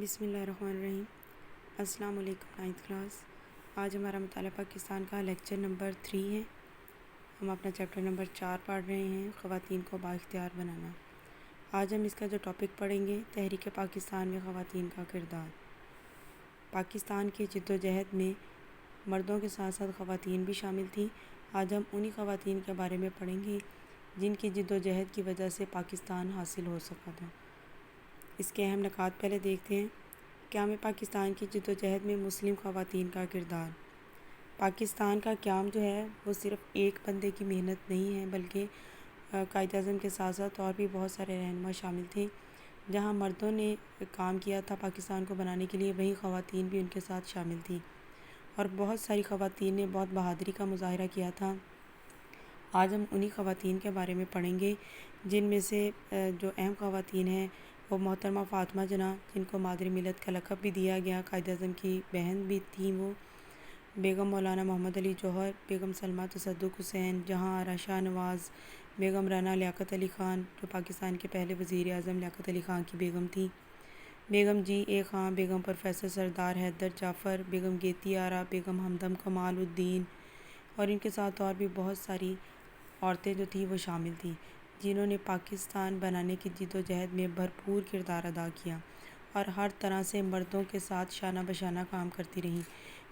بسم اللہ الرحمن الرحیم۔ السلام علیکم نائنتھ کلاس۔ آج ہمارا مطالعہ پاکستان کا لیکچر نمبر 3 ہے۔ ہم اپنا چیپٹر نمبر 4 پڑھ رہے ہیں، خواتین کو بااختیار بنانا۔ آج ہم اس کا جو ٹاپک پڑھیں گے، تحریک پاکستان میں خواتین کا کردار۔ پاکستان کی جد و جہد میں مردوں کے ساتھ ساتھ خواتین بھی شامل تھیں۔ آج ہم انہی خواتین کے بارے میں پڑھیں گے جن کی جد و جہد کی وجہ سے پاکستان حاصل ہو سکا تھا۔ اس کے اہم نکات پہلے دیکھتے ہیں۔ قیام پاکستان کی جد و جہد میں مسلم خواتین کا کردار۔ پاکستان کا قیام جو ہے وہ صرف ایک بندے کی محنت نہیں ہے، بلکہ قائد اعظم کے ساتھ ساتھ اور بھی بہت سارے رہنما شامل تھے۔ جہاں مردوں نے کام کیا تھا پاکستان کو بنانے کے لیے، وہیں خواتین بھی ان کے ساتھ شامل تھیں، اور بہت ساری خواتین نے بہت بہادری کا مظاہرہ کیا تھا۔ آج ہم انہی خواتین کے بارے میں پڑھیں گے، جن میں سے جو اہم خواتین ہیں وہ محترمہ فاطمہ جناح، جن کو مادر ملت کا لقب بھی دیا گیا، قائد اعظم کی بہن بھی تھیں وہ، بیگم مولانا محمد علی جوہر، بیگم سلمیٰ تصدق حسین، جہاں آرا شاہ نواز، بیگم رانا لیاقت علی خان، جو پاکستان کے پہلے وزیر اعظم لیاقت علی خان کی بیگم تھیں، بیگم جی اے خان، بیگم پروفیسر سردار حیدر جعفر، بیگم گیتی آرا، بیگم ہمدم کمال الدین، اور ان کے ساتھ اور بھی بہت ساری عورتیں جو تھیں وہ شامل تھیں، جنہوں نے پاکستان بنانے کی جد و جہد میں بھرپور کردار ادا کیا اور ہر طرح سے مردوں کے ساتھ شانہ بشانہ کام کرتی رہیں۔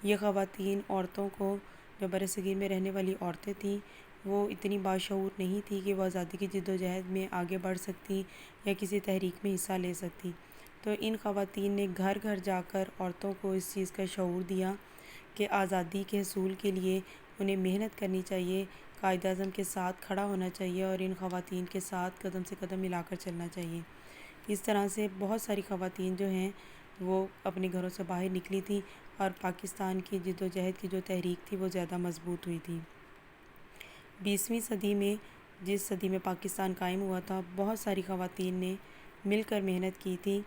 یہ خواتین عورتوں کو، جو برصغیر میں رہنے والی عورتیں تھیں، وہ اتنی باشعور نہیں تھیں کہ وہ آزادی کی جد و جہد میں آگے بڑھ سکتی یا کسی تحریک میں حصہ لے سکتی، تو ان خواتین نے گھر گھر جا کر عورتوں کو اس چیز کا شعور دیا کہ آزادی کے حصول کے لیے انہیں محنت کرنی چاہیے، قائد اعظم کے ساتھ کھڑا ہونا چاہیے اور ان خواتین کے ساتھ قدم سے قدم ملا کر چلنا چاہیے۔ اس طرح سے بہت ساری خواتین جو ہیں وہ اپنے گھروں سے باہر نکلی تھیں اور پاکستان کی جد و جہد کی جو تحریک تھی وہ زیادہ مضبوط ہوئی تھی۔ 20ویں صدی میں، جس صدی میں پاکستان قائم ہوا تھا، بہت ساری خواتین نے مل کر محنت کی تھی۔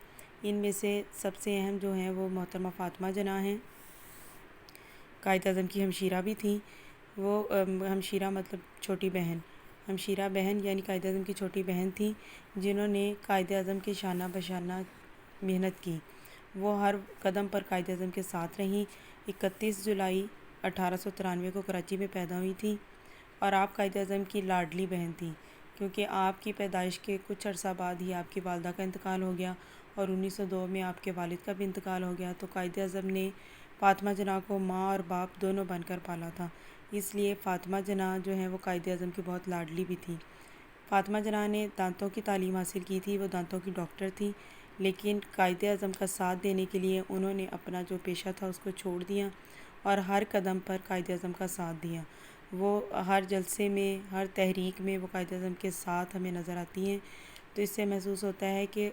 ان میں سے سب سے اہم جو ہیں وہ محترمہ فاطمہ جناح ہیں، قائد اعظم کی ہمشیرہ بھی تھیں وہ۔ ہمشیرہ مطلب چھوٹی بہن، ہمشیرہ بہن یعنی قائد اعظم کی چھوٹی بہن تھیں، جنہوں نے قائد اعظم کے شانہ بشانہ محنت کی۔ وہ ہر قدم پر قائد اعظم کے ساتھ رہیں۔ 31 جولائی 1893 کو کراچی میں پیدا ہوئی تھیں، اور آپ قائد اعظم کی لاڈلی بہن تھیں، کیونکہ آپ کی پیدائش کے کچھ عرصہ بعد ہی آپ کی والدہ کا انتقال ہو گیا، اور 1902 میں آپ کے والد کا بھی انتقال ہو گیا، تو قائد اعظم نے فاطمہ جناح کو ماں اور باپ دونوں بن کر پالا تھا۔ اس لیے فاطمہ جناح جو ہیں وہ قائد اعظم کی بہت لاڈلی بھی تھیں۔ فاطمہ جناح نے دانتوں کی تعلیم حاصل کی تھی، وہ دانتوں کی ڈاکٹر تھیں، لیکن قائد اعظم کا ساتھ دینے کے لیے انہوں نے اپنا جو پیشہ تھا اس کو چھوڑ دیا اور ہر قدم پر قائد اعظم کا ساتھ دیا۔ وہ ہر جلسے میں، ہر تحریک میں وہ قائد اعظم کے ساتھ ہمیں نظر آتی ہیں، تو اس سے محسوس ہوتا ہے کہ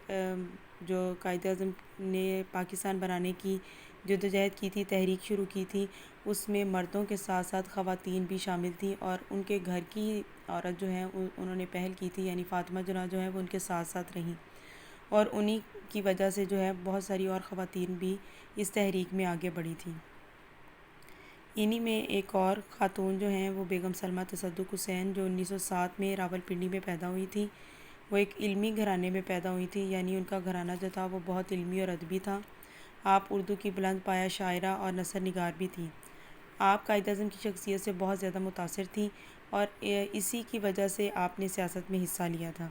جو قائد اعظم نے پاکستان بنانے کی جد و جہد کی تھی، تحریک شروع کی تھی، اس میں مردوں کے ساتھ ساتھ خواتین بھی شامل تھیں، اور ان کے گھر کی عورت جو ہیں انہوں نے پہل کی تھی، یعنی فاطمہ جناح جو ہیں وہ ان کے ساتھ ساتھ رہیں، اور انہی کی وجہ سے جو ہے بہت ساری اور خواتین بھی اس تحریک میں آگے بڑھی تھیں۔ انہی میں ایک اور خاتون جو ہیں وہ بیگم سلمیٰ تصدق حسین، جو 1907 میں راولپنڈی میں پیدا ہوئی تھی۔ وہ ایک علمی گھرانے میں پیدا ہوئی تھی، یعنی ان کا گھرانہ جو تھا وہ بہت علمی اور ادبی تھا۔ آپ اردو کی بلند پایہ شاعرہ اور نثر نگار بھی تھیں۔ آپ قائد اعظم کی شخصیت سے بہت زیادہ متاثر تھیں، اور اسی کی وجہ سے آپ نے سیاست میں حصہ لیا تھا۔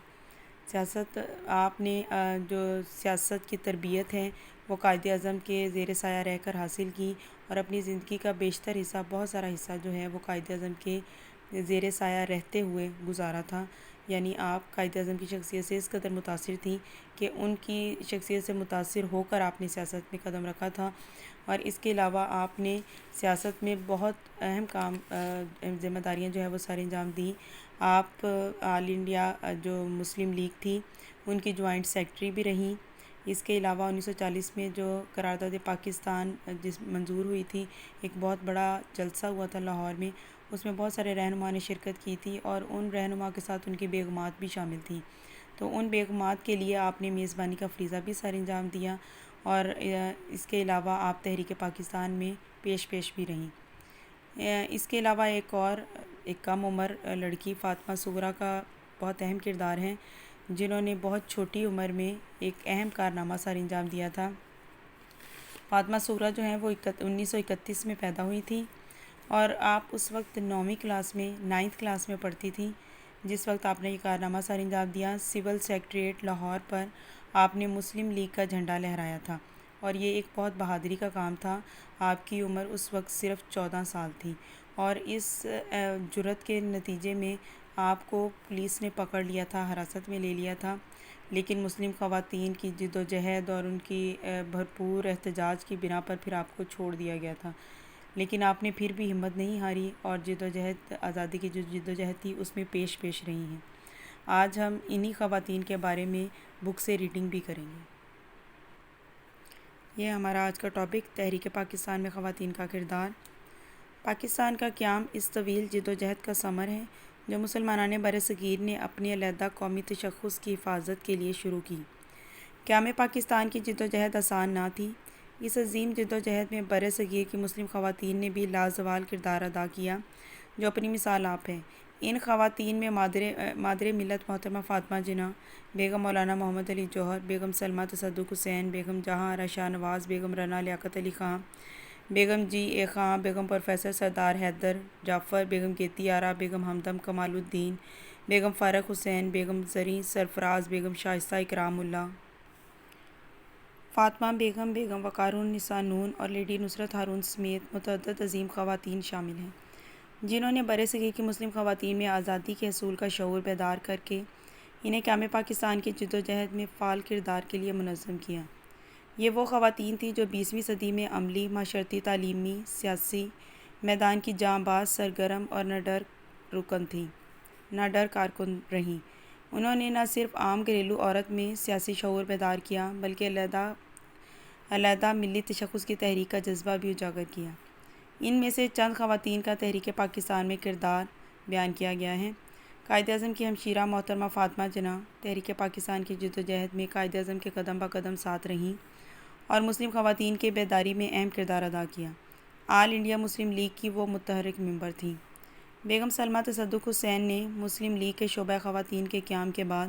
سیاست، آپ نے جو سیاست کی تربیت ہے وہ قائد اعظم کے زیر سایہ رہ کر حاصل کی، اور اپنی زندگی کا بیشتر حصہ، بہت سارا حصہ جو ہے وہ قائد اعظم کے زیر سایہ رہتے ہوئے گزارا تھا۔ یعنی آپ قائد اعظم کی شخصیت سے اس قدر متاثر تھیں کہ ان کی شخصیت سے متاثر ہو کر آپ نے سیاست میں قدم رکھا تھا، اور اس کے علاوہ آپ نے سیاست میں بہت اہم کام، ذمہ داریاں جو ہے وہ سارے انجام دیں۔ آپ آل انڈیا جو مسلم لیگ تھی ان کی جوائنٹ سیکرٹری بھی رہیں۔ اس کے علاوہ 1940 میں جو قرارداد پاکستان جس منظور ہوئی تھی، ایک بہت بڑا جلسہ ہوا تھا لاہور میں، اس میں بہت سارے رہنما نے شرکت کی تھی، اور ان رہنما کے ساتھ ان کی بیگمات بھی شامل تھیں، تو ان بیگمات کے لیے آپ نے میزبانی کا فریضہ بھی سر انجام دیا، اور اس کے علاوہ آپ تحریک پاکستان میں پیش بھی رہیں۔ اس کے علاوہ ایک اور، ایک کم عمر لڑکی فاطمہ صغریٰ کا بہت اہم کردار ہے، جنہوں نے بہت چھوٹی عمر میں ایک اہم کارنامہ سر انجام دیا تھا۔ فاطمہ صغریٰ جو ہیں وہ 1931 میں پیدا ہوئی تھیں اور آپ اس وقت 9ویں کلاس میں 9th کلاس میں پڑھتی تھیں جس وقت آپ نے یہ کارنامہ سر انجام دیا۔ سول سیکریٹریٹ لاہور پر آپ نے مسلم لیگ کا جھنڈا لہرایا تھا اور یہ ایک بہت بہادری کا کام تھا۔ آپ کی عمر اس وقت صرف 14 سال تھی اور اس جرأت کے نتیجے میں آپ کو پولیس نے پکڑ لیا تھا، حراست میں لے لیا تھا، لیکن مسلم خواتین کی جد و جہد اور ان کی بھرپور احتجاج کی بنا پر پھر آپ کو چھوڑ دیا گیا تھا، لیکن آپ نے پھر بھی ہمت نہیں ہاری اور جد و جہد آزادی کی جو جد و جہد تھی اس میں پیش رہی ہیں۔ آج ہم انہی خواتین کے بارے میں بک سے ریڈنگ بھی کریں گے۔ یہ ہمارا آج کا ٹاپک تحریک پاکستان میں خواتین کا کردار۔ پاکستان کا قیام اس طویل جد و جہد کا ثمر ہے جو مسلمانان برصغیر نے اپنی علیحدہ قومی تشخص کی حفاظت کے لیے شروع کی۔ قیام پاکستان کی جد و جہد آسان نہ تھی۔ اس عظیم جد و جہد میں برصغیر کی مسلم خواتین نے بھی لازوال کردار ادا کیا جو اپنی مثال آپ ہے۔ ان خواتین میں مادر ملت محترمہ فاطمہ جناح، بیگم مولانا محمد علی جوہر، بیگم سلمہ تصدق حسین، بیگم جہاں آرا شاہ نواز، بیگم رنا لیاقت علی خان، بیگم جی اے خان، بیگم پروفیسر سردار حیدر جعفر، بیگم گیتی آرا، بیگم ہمدم کمال الدین، بیگم فارق حسین، بیگم زریں سرفراز، بیگم شائستہ اکرام اللہ، فاطمہ بیگم، بیگم وقار النساء نون اور لیڈی نصرت ہارون سمیت متعدد عظیم خواتین شامل ہیں جنہوں نے برصغیر کی مسلم خواتین میں آزادی کے حصول کا شعور بیدار کرکے انہیں قیام پاکستان کی جد و جہد میں فعال کردار کے لیے منظم کیا۔ یہ وہ خواتین تھیں جو 20ویں صدی میں عملی، معاشرتی، تعلیمی، سیاسی میدان کی جاں باز، سرگرم اور نہ ڈر کارکن رہیں۔ انہوں نے نہ صرف عام گھریلو عورت میں سیاسی شعور بیدار کیا بلکہ علیحدہ ملی تشخص کی تحریک کا جذبہ بھی اجاگر کیا۔ ان میں سے چند خواتین کا تحریک پاکستان میں کردار بیان کیا گیا ہے۔ قائد اعظم کی ہمشیرہ محترمہ فاطمہ جناح تحریک پاکستان کی جد و جہد میں قائد اعظم کے قدم بہ قدم ساتھ رہیں اور مسلم خواتین کے بیداری میں اہم کردار ادا کیا۔ آل انڈیا مسلم لیگ کی وہ متحرک ممبر تھیں۔ بیگم سلمہ تصدق حسین نے مسلم لیگ کے شعبہ خواتین کے قیام کے بعد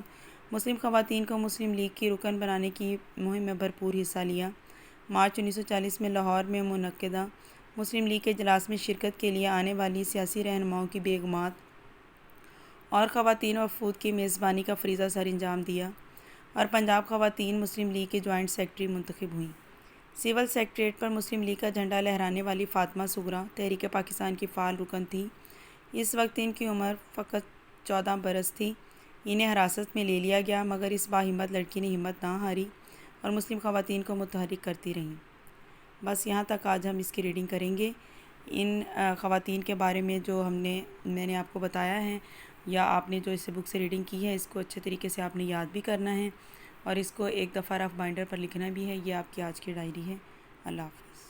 مسلم خواتین کو مسلم لیگ کی رکن بنانے کی مہم میں بھرپور حصہ لیا۔ مارچ 1940 میں لاہور میں منعقدہ مسلم لیگ کے اجلاس میں شرکت کے لیے آنے والی سیاسی رہنماؤں کی بیگمات اور خواتین وفود کی میزبانی کا فریضہ سر انجام دیا اور پنجاب خواتین مسلم لیگ کی جوائنٹ سیکرٹری منتخب ہوئیں۔ سول سیکریٹریٹ پر مسلم لیگ کا جھنڈا لہرانے والی فاطمہ صغریٰ تحریک پاکستان کی فعال رکن تھیں۔ اس وقت ان کی عمر فقط 14 برس تھی۔ انہیں حراست میں لے لیا گیا مگر اس باہمت لڑکی نے ہمت نہ ہاری اور مسلم خواتین کو متحرک کرتی رہیں۔ بس یہاں تک آج ہم اس کی ریڈنگ کریں گے۔ ان خواتین کے بارے میں جو میں نے آپ کو بتایا ہے یا آپ نے جو اس بک سے ریڈنگ کی ہے اس کو اچھے طریقے سے آپ نے یاد بھی کرنا ہے اور اس کو ایک دفعہ رف بائنڈر پر لکھنا بھی ہے۔ یہ آپ کی آج کی ڈائری ہے۔ اللہ حافظ۔